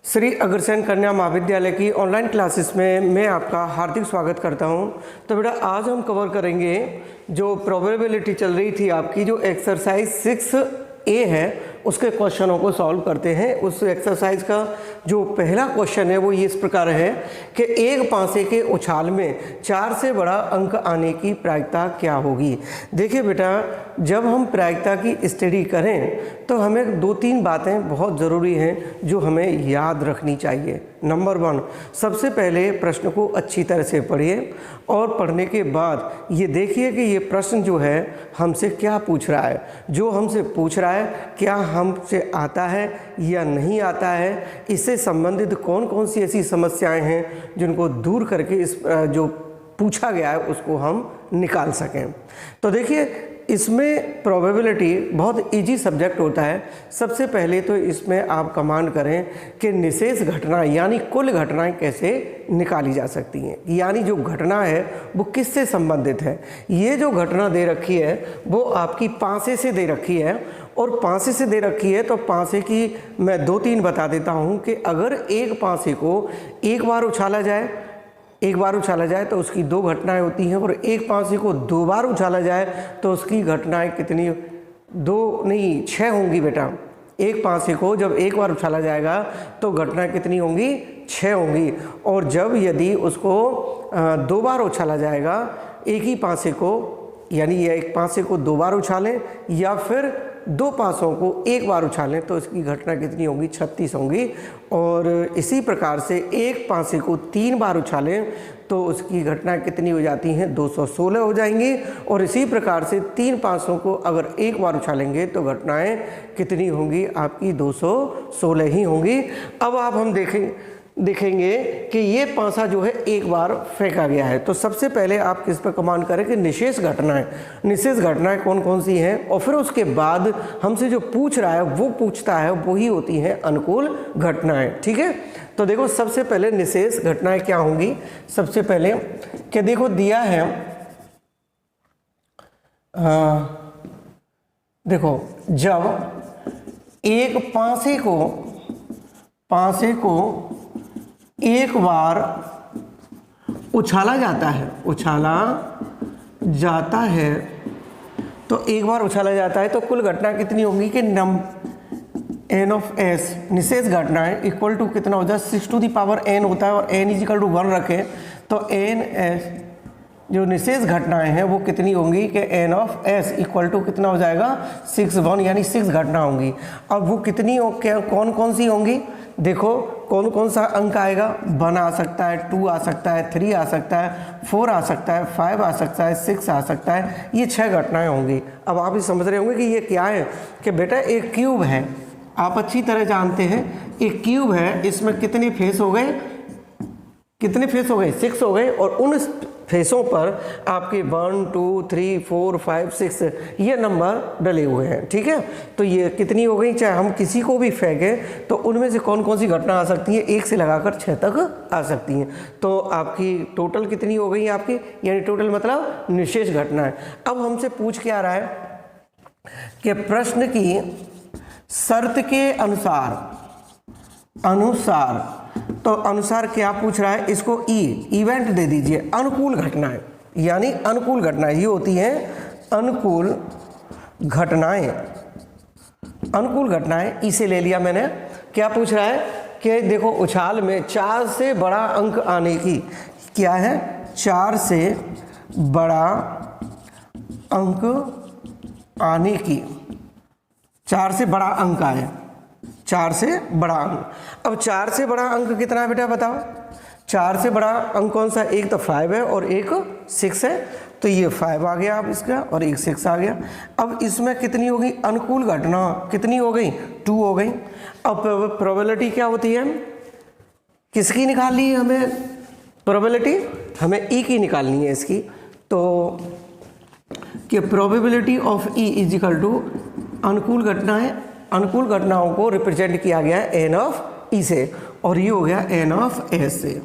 श्री अग्रसेन कन्या महाविद्यालय की ऑनलाइन क्लासेस में मैं आपका हार्दिक स्वागत करता हूं। तो बेटा आज हम कवर करेंगे जो प्रोबेबिलिटी चल रही थी आपकी, जो एक्सरसाइज 6A है उसके क्वेश्चनों को सॉल्व करते हैं। उस एक्सरसाइज का जो पहला क्वेश्चन है वो ये इस प्रकार है कि एक पासे के उछाल में 4 से बड़ा अंक आने की प्रायिकता क्या होगी। देखिए बेटा, जब हम प्रायिकता की स्टडी करें तो हमें 2-3 बातें बहुत ज़रूरी हैं जो हमें याद रखनी चाहिए। नंबर 1, सबसे पहले प्रश्न को अच्छी तरह से पढ़िए और पढ़ने के बाद ये देखिए कि ये प्रश्न जो है हमसे क्या पूछ रहा है। जो हमसे पूछ रहा है क्या हमसे आता है या नहीं आता है, इससे संबंधित कौन कौन सी ऐसी समस्याएं हैं जिनको दूर करके इस जो पूछा गया है उसको हम निकाल सकें। तो देखिए, इसमें प्रोबेबिलिटी बहुत इजी सब्जेक्ट होता है। सबसे पहले तो इसमें आप कमांड करें कि निशेष घटनाएं यानी कुल घटनाएं कैसे निकाली जा सकती हैं, यानी जो घटना है वो किससे संबंधित है। ये जो घटना दे रखी है वो आपकी पासे से दे रखी है, और पासे से दे रखी है तो पासे की मैं 2-3 बता देता हूँ कि अगर एक पासे को एक बार उछाला जाए तो उसकी 2 घटनाएं होती हैं, और एक पासे को 2 बार उछाला जाए तो उसकी घटनाएं कितनी, 2 नहीं 6 होंगी बेटा। एक पासे को जब एक बार उछाला जाएगा तो घटनाएं कितनी होंगी, 6 होंगी। और जब यदि उसको 2 बार उछाला जाएगा एक ही पासे को, यानी एक पासे को 2 बार उछालें या फिर 2 पासों को एक बार उछालें तो इसकी घटना कितनी होगी, 36 होंगी। और इसी प्रकार से एक पासे को 3 बार उछालें तो उसकी घटना कितनी हो जाती हैं, 216 हो जाएंगी। और इसी प्रकार से 3 पासों को अगर एक बार उछालेंगे तो घटनाएं कितनी होंगी, आपकी 216 ही होंगी। अब आप हम देखेंगे कि ये पासा जो है एक बार फेंका गया है। तो सबसे पहले आप किस पर कमांड करें कि निशेष घटनाएं कौन कौन सी हैं, और फिर उसके बाद हमसे जो पूछ रहा है वो पूछता है वही होती हैं अनुकूल घटनाएं। ठीक है, तो देखो सबसे पहले निशेष घटनाएं क्या होंगी। सबसे पहले कि देखो दिया है, देखो जब एक पासे को एक बार उछाला जाता है तो एक बार उछाला जाता है तो कुल घटना कितनी होगी कि n ऑफ s निशेष घटनाएं इक्वल टू कितना हो जाए, 6 टू दी पावर n होता है और n इज इक्वल टू 1 रखें तो n जो निशेष घटनाएं हैं वो कितनी होंगी कि n of s equal to कितना हो जाएगा, 6 यानी 6 घटना होंगी। अब वो कितनी कौन कौन सी होंगी, देखो कौन कौन सा अंक आएगा, 1 आ सकता है, 2 आ सकता है, 3 आ सकता है, 4 आ सकता है, 5 आ सकता है, 6 आ सकता है। ये 6 घटनाएं होंगी। अब आप ये समझ रहे होंगे कि ये क्या है, कि बेटा एक क्यूब है, आप अच्छी तरह जानते हैं एक क्यूब है, इसमें कितने फेस हो गए, 6 हो गए। और उन फेसों पर आपके 1 2 3 4 5 6 ये नंबर डले हुए हैं। ठीक है, तो ये कितनी हो गई, चाहे हम किसी को भी फेंकें तो उनमें से कौन कौन सी घटना आ सकती है, 1 से लगाकर 6 तक आ सकती हैं। तो आपकी टोटल कितनी हो गई आपकी, यानी टोटल मतलब निशेष घटना है। अब हमसे पूछ क्या रहा है कि प्रश्न की शर्त के अनुसार क्या पूछ रहा है, इसको इवेंट दे दीजिए, अनुकूल घटनाएं, यानी अनुकूल घटनाएं ये होती हैं अनुकूल घटनाएं। इसे ले लिया मैंने। क्या पूछ रहा है कि देखो उछाल में 4 से बड़ा अंक आने की, क्या है, 4 से बड़ा अंक आने की, 4 से बड़ा अंक आए, 4 से बड़ा अंक। अब 4 से बड़ा अंक कितना है बेटा बताओ, 4 से बड़ा अंक कौन सा, एक तो 5 है और एक 6 है, तो ये 5 आ गया अब इसका, और एक 6 आ गया। अब इसमें कितनी होगी, अनुकूल घटना कितनी हो गई, 2 हो गई। अब प्रोबेबिलिटी क्या होती है, किसकी निकालनी है हमें, प्रोबेबिलिटी हमें ई की निकालनी है इसकी। तो कि probability of E is equal to अनुकूल घटनाओं को रिप्रेजेंट किया गया है n ऑफ ई से, और ये हो गया n ऑफ s से।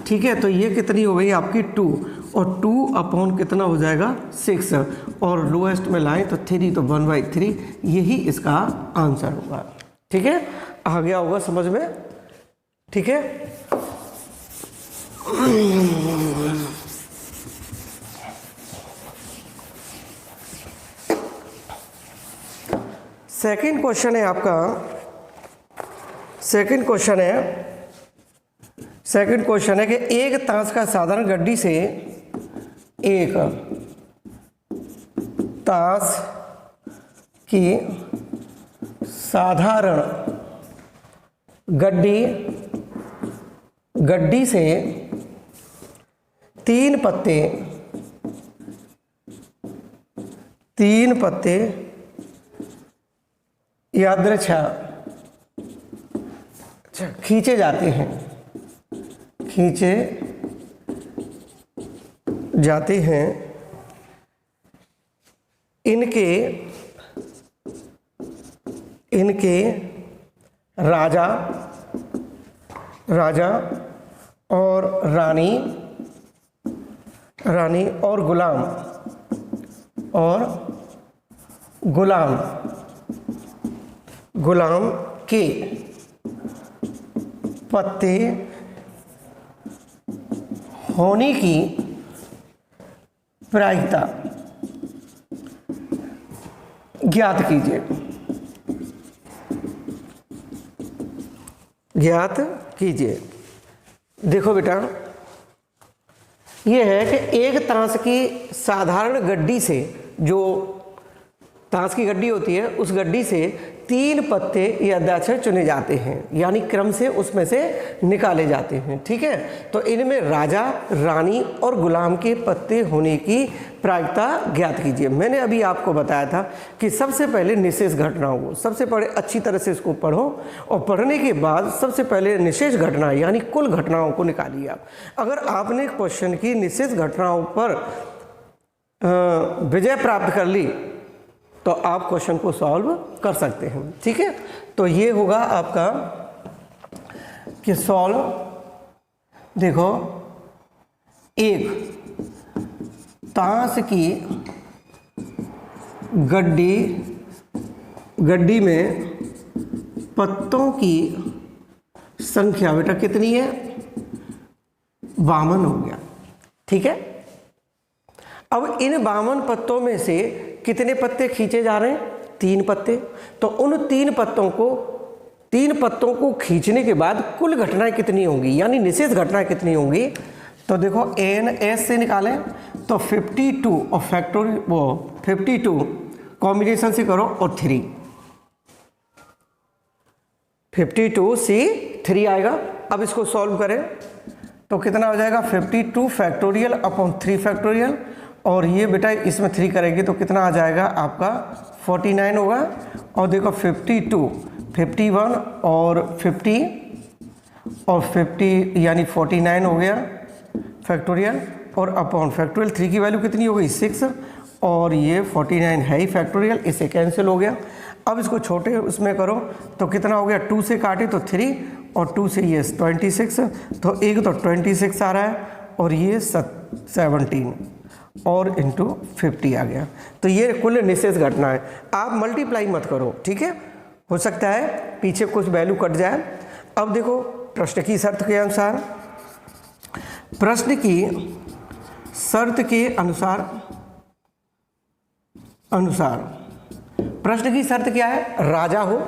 ठीक है, तो ये कितनी हो गई आपकी 2, और 2 अपॉन कितना हो जाएगा 6, और लोएस्ट में लाएं तो 3, तो 1/3 यही इसका आंसर होगा। ठीक है, आ गया होगा समझ में। ठीक है। सेकंड क्वेश्चन है आपका, सेकंड क्वेश्चन है कि एक ताश का साधारण गड्डी से, एक ताश की साधारण गड्डी से 3 पत्ते यादृच्छा खींचे जाते हैं, इनके राजा और रानी और गुलाम के पत्ते होने की प्रायिकता ज्ञात कीजिए। देखो बेटा, यह है कि एक ताश की साधारण गड्डी से, जो ताश की गड्डी होती है उस गड्डी से 3 पत्ते यादृच्छिक चुने जाते हैं, यानी क्रम से उसमें से निकाले जाते हैं। ठीक है, तो इनमें राजा, रानी और गुलाम के पत्ते होने की प्रायिकता ज्ञात कीजिए। मैंने अभी आपको बताया था कि सबसे पहले निशेष घटनाओं को, सबसे पहले अच्छी तरह से इसको पढ़ो और पढ़ने के बाद सबसे पहले निशेष घटना यानी कुल घटनाओं को निकालिए आप। अगर आपने क्वेश्चन की निशेष घटनाओं पर विजय प्राप्त कर ली तो आप क्वेश्चन को सॉल्व कर सकते हैं। ठीक है, तो ये होगा आपका कि सॉल्व। देखो, एक ताश की गड्डी में पत्तों की संख्या बेटा कितनी है? 52 हो गया। ठीक है, अब इन 52 पत्तों में से कितने पत्ते खींचे जा रहे हैं? 3 पत्ते। तो उन 3 पत्तों को खींचने के बाद कुल घटनाएं कितनी होंगी, यानी निशेष घटनाएं कितनी होंगी? तो देखो NS से निकालें तो 52 और फैक्टोरियल 52 कॉम्बिनेशन से करो और 3, 52 से 3 आएगा। अब इसको सॉल्व करें तो कितना हो जाएगा? 52 फैक्टोरियल अपॉन 3 फैक्टोरियल, और ये बेटा इसमें 3 करेंगे तो कितना आ जाएगा आपका? 49 होगा। और देखो 52, 51 और 50 यानी 49 हो गया फैक्टोरियल, और अपॉन फैक्टोरियल 3 की वैल्यू कितनी हो गई? 6, और ये 49 है ही फैक्टोरियल, इसे कैंसिल हो गया। अब इसको छोटे उसमें करो तो कितना हो गया? 2 से काटे तो 3 और 2 से ये 26, तो एक तो 26 आ रहा है और ये 17 और इंटू 50 आ गया। तो ये कुल निशेष घटना है। आप मल्टीप्लाई मत करो, ठीक है, हो सकता है पीछे कुछ वैल्यू कट जाए। अब देखो प्रश्न की शर्त के अनुसार, प्रश्न की शर्त के अनुसार प्रश्न की शर्त क्या है? राजा हो,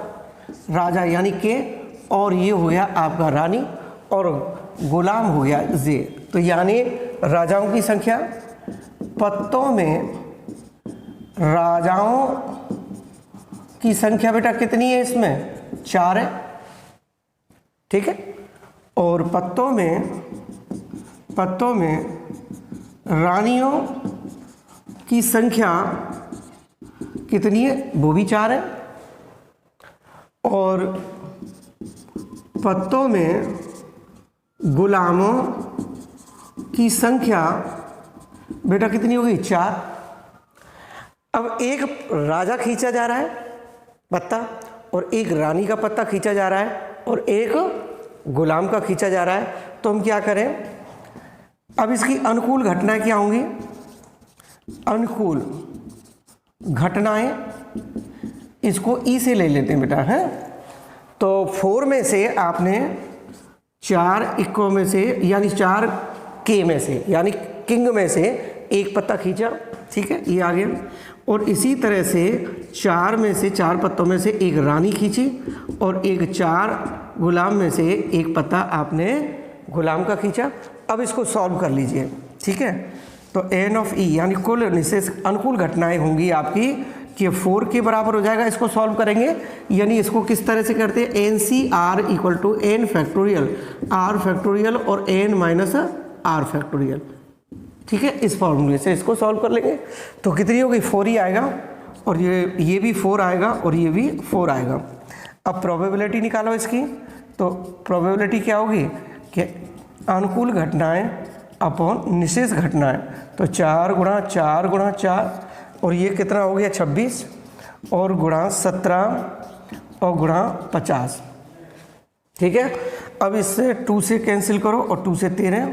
राजा यानी के, और ये हो गया आपका रानी, और गुलाम हो गया जे। तो यानी राजाओं की संख्या, पत्तों में राजाओं की संख्या बेटा कितनी है? इसमें 4 है। ठीक है, और पत्तों में रानियों की संख्या कितनी है? वो भी 4 है। और पत्तों में गुलामों की संख्या बेटा कितनी होगी? 4। अब एक राजा खींचा जा रहा है पत्ता, और एक रानी का पत्ता खींचा जा रहा है, और एक गुलाम का खींचा जा रहा है। तो हम क्या करें? अब इसकी अनुकूल घटनाएं क्या होंगी? अनुकूल घटनाएं, इसको ई से ले लेते हैं बेटा, है। तो 4 में से आपने 4 इक्को में से यानी 4 के में से यानी किंग में से एक पत्ता खींचा, ठीक है, ये आ गया। और इसी तरह से 4 में से 4 पत्तों में से एक रानी खींची और एक 4 गुलाम में से एक पत्ता आपने गुलाम का खींचा। अब इसको सॉल्व कर लीजिए, ठीक है। तो एन ऑफ ई यानी कुल निशेष अनुकूल घटनाएं होंगी आपकी कि 4 के बराबर हो जाएगा। इसको सॉल्व करेंगे यानी इसको किस तरह से करते हैं, N C R equal to N factorial R factorial और एन माइनस आर फैक्टोरियल, ठीक है। इस फॉर्मूले से इसको सॉल्व कर लेंगे तो कितनी होगी, 4 ही आएगा और ये भी 4 आएगा और ये भी 4 आएगा। अब प्रोबेबिलिटी निकालो इसकी, तो प्रोबेबिलिटी क्या होगी कि अनुकूल घटनाएं अपॉन निशेष घटनाएं, तो 4 गुणा 4 गुणा 4 और ये कितना हो गया 26 और गुणा 17 और गुणा 50, ठीक है। अब इससे 2 से कैंसिल करो और 2 से 13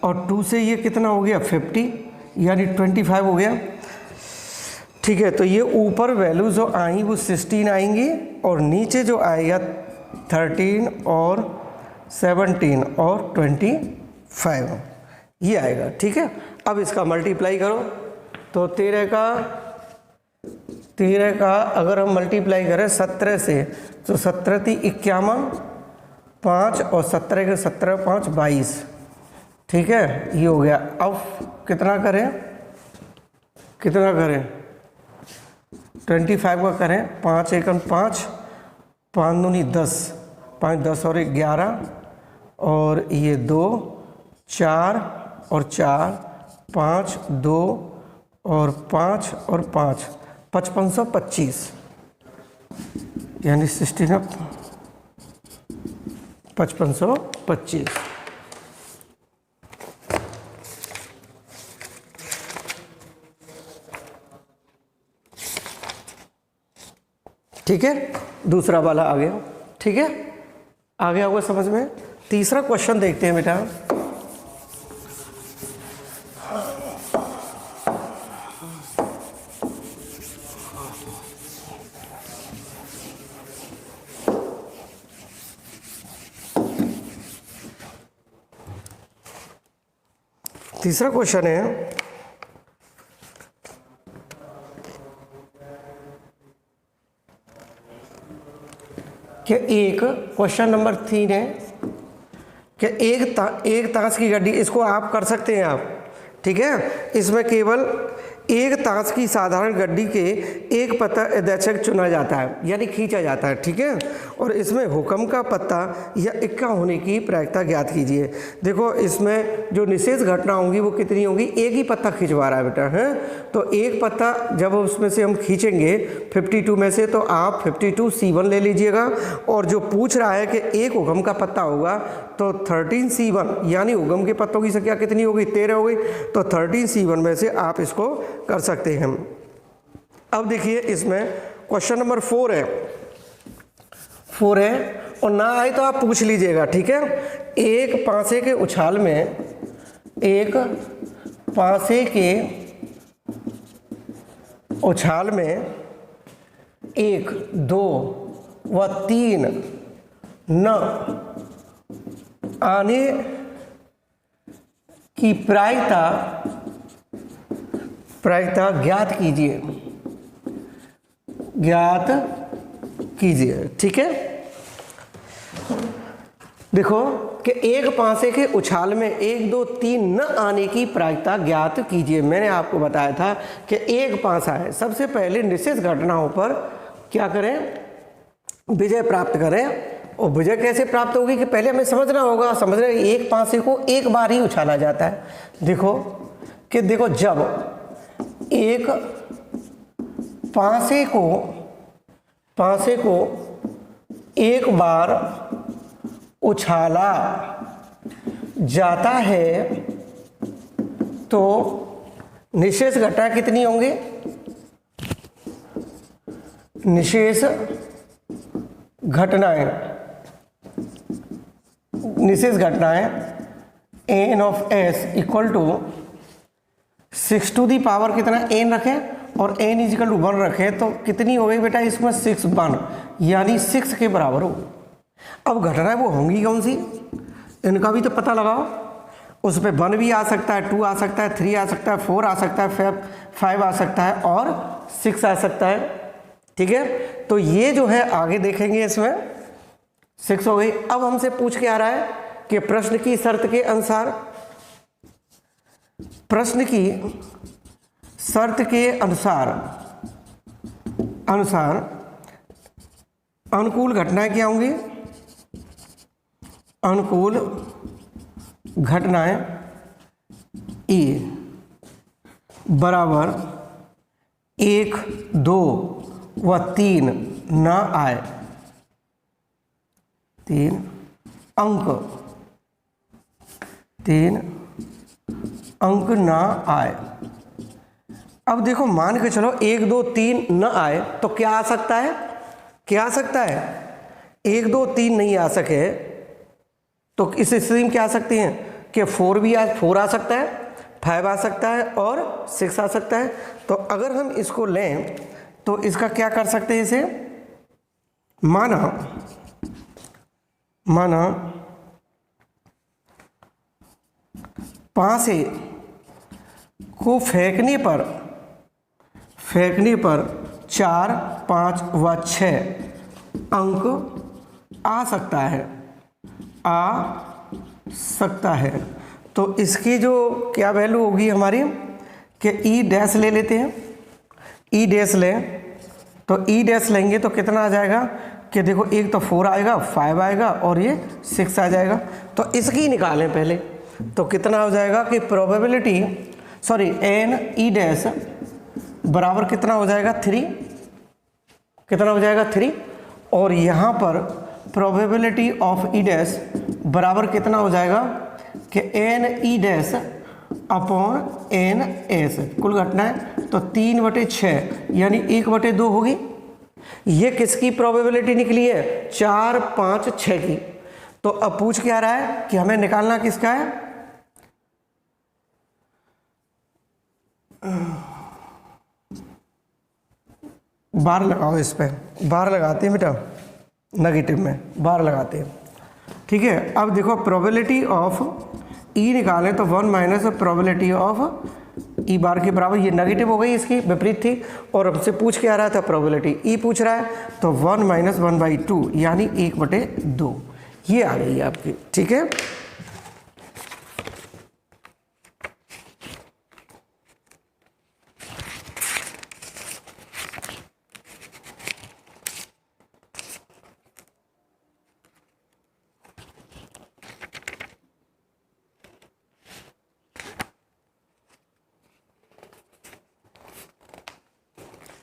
और 2 से ये कितना हो गया 50 यानी 25 हो गया, ठीक है। तो ये ऊपर वैल्यू जो आई वो 16 आएंगी और नीचे जो आएगा 13 और 17 और 25 ये आएगा, ठीक है। अब इसका मल्टीप्लाई करो तो 13 का अगर हम मल्टीप्लाई करें 17 से तो 17 × 51 5 और 17 के 17 5 22, ठीक है, ये हो गया। अब कितना करें 25 का करें, 5 एकम 5 5 दूनी 10 5 10 और 1 11 और ये 2 4 और 4 5 2 और 5 और 5 5525 यानी 16 5525, ठीक है। दूसरा वाला आ गया, ठीक है, आ गया होगा समझ में। तीसरा क्वेश्चन देखते हैं बेटा। तीसरा क्वेश्चन है कि एक क्वेश्चन नंबर 3 है कि एक ताश की गड्डी, इसको आप कर सकते हैं आप, ठीक है। इसमें केवल एक ताश की साधारण गड्डी के एक पत्ता अध्यक्षक चुना जाता है यानी खींचा जाता है, ठीक है। और इसमें हुक्म का पत्ता या इक्का होने की प्रायिकता ज्ञात कीजिए। देखो इसमें जो निशेष घटना होंगी वो कितनी होंगी, एक ही पत्ता खिंचवा रहा है बेटा, है तो एक पत्ता जब उसमें से हम खींचेंगे 52 में से तो आप 52C1 ले लीजिएगा और जो पूछ रहा है कि एक हुक्म का पत्ता होगा तो 13C1 यानी हुक्म के पत्तों की संख्या कितनी होगी 13 हो गई, तो 13C1 में से आप इसको कर सकते हैं। अब देखिए इसमें क्वेश्चन नंबर 4 है और ना आए तो आप पूछ लीजिएगा, ठीक है। एक पासे के उछाल में 1 2 व 3 न आने की प्रायिकता ज्ञात कीजिए, ठीक है। देखो कि एक पासे के उछाल में 1 2 3 न आने की प्रायिकता ज्ञात कीजिए। मैंने आपको बताया था कि एक पासा है, सबसे पहले निश्चित घटनाओं पर क्या करें, विजय प्राप्त करें। और विजय कैसे प्राप्त होगी कि पहले हमें समझना होगा, एक पासे को एक बार ही उछाला जाता है। देखो जब एक पासे को एक बार उछाला जाता है तो निशेष घटना कितनी होंगी, निशेष घटनाएं N of S equal to 6 to the power कितना एन रखें और एन इजिकल टू 1 रखें तो कितनी हो गई बेटा इसमें 6 1 यानी 6 के बराबर हो। अब घटनाएं वो होंगी कौन सी, इनका भी तो पता लगाओ। उस पर 1 भी आ सकता है, 2 आ सकता है, 3 आ सकता है, 4 आ सकता है, 5 आ सकता है और 6 आ सकता है। ठीक है, तो ये जो है आगे देखेंगे, इसमें 6 हो गई। अब हमसे पूछ के आ रहा है कि प्रश्न की शर्त के अनुसार, प्रश्न की शर्त के अनुसार अनुकूल घटनाएं क्या होंगी? अनुकूल घटनाएं E बराबर 1, 2 व 3 ना आए, 3 अंक ना आए। अब देखो, मान के चलो 1, 2, 3 न आए तो क्या आ सकता है? क्या आ सकता है? 1, 2, 3 नहीं आ सके तो इस स्थिति में क्या आ सकती हैं कि 4 आ सकता है, 5 आ सकता है और 6 आ सकता है। तो अगर हम इसको लें तो इसका क्या कर सकते हैं? इसे माना 5 को फेंकने पर 4, 5 व 6 अंक आ सकता है। तो इसकी जो क्या वैल्यू होगी हमारी कि ई डैश ले लेते हैं। ई डैश लें तो ई डैश लेंगे तो कितना आ जाएगा कि देखो, एक तो 4 आएगा, 5 आएगा और ये 6 आ जाएगा। तो इसकी निकालें पहले, तो कितना हो जाएगा कि प्रोबेबिलिटी एन ई डैश बराबर कितना हो जाएगा? 3। कितना हो जाएगा? 3। और यहाँ पर प्रोबेबिलिटी ऑफ ई डैश बराबर कितना हो जाएगा कि N E dash upon N S, कुल घटनाएं तो 3/6 यानी 1/2 होगी। ये किसकी प्रोबेबिलिटी निकली है? 4, 5, 6 की। तो अब पूछ क्या रहा है कि हमें निकालना किसका है? बार लगाओ, इस पे बार लगाते हैं बेटा, नेगेटिव में बार लगाते हैं। ठीक है, अब देखो प्रोबेबिलिटी ऑफ ई निकालें तो 1 माइनस प्रोबेबिलिटी ऑफ ई बार के बराबर, ये नेगेटिव हो गई, इसकी विपरीत थी। और हमसे पूछ के आ रहा था प्रोबेबिलिटी ई पूछ रहा है, तो 1 माइनस 1/2 यानी 1/2 ये आ गई आपकी। ठीक है,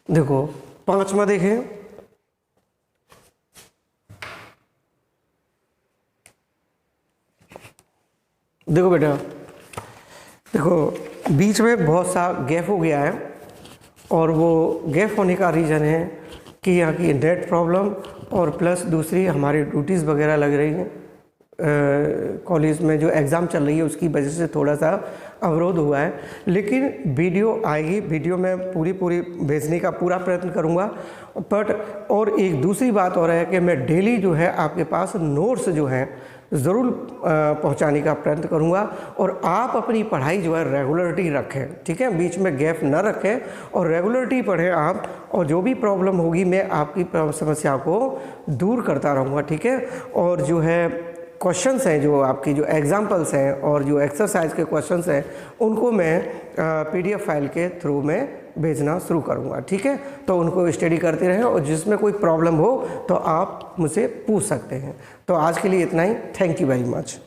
देखो 5वां देखें। देखो बेटा, देखो बीच में बहुत सा गैप हो गया है और वो गैप होने का रीज़न है कि यहाँ की नेट प्रॉब्लम और प्लस दूसरी हमारी ड्यूटीज़ वगैरह लग रही हैं। कॉलेज में जो एग्ज़ाम चल रही है उसकी वजह से थोड़ा सा अवरोध हुआ है, लेकिन वीडियो आएगी, वीडियो में पूरी भेजने का पूरा प्रयत्न करूंगा। बट और एक दूसरी बात और है कि मैं डेली जो है आपके पास नोट्स जो हैं ज़रूर पहुंचाने का प्रयत्न करूंगा और आप अपनी पढ़ाई जो है रेगुलरिटी रखें। ठीक है, बीच में गैप न रखें और रेगुलरिटी पढ़ें आप, और जो भी प्रॉब्लम होगी मैं आपकी समस्या को दूर करता रहूँगा। ठीक है, और जो है क्वेश्चंस हैं, जो आपकी जो एग्जांपल्स हैं और जो एक्सरसाइज के क्वेश्चंस हैं, उनको मैं PDF फाइल के थ्रू में भेजना शुरू करूँगा। ठीक है, तो उनको स्टडी करते रहें और जिसमें कोई प्रॉब्लम हो तो आप मुझसे पूछ सकते हैं। तो आज के लिए इतना ही। Thank you very much.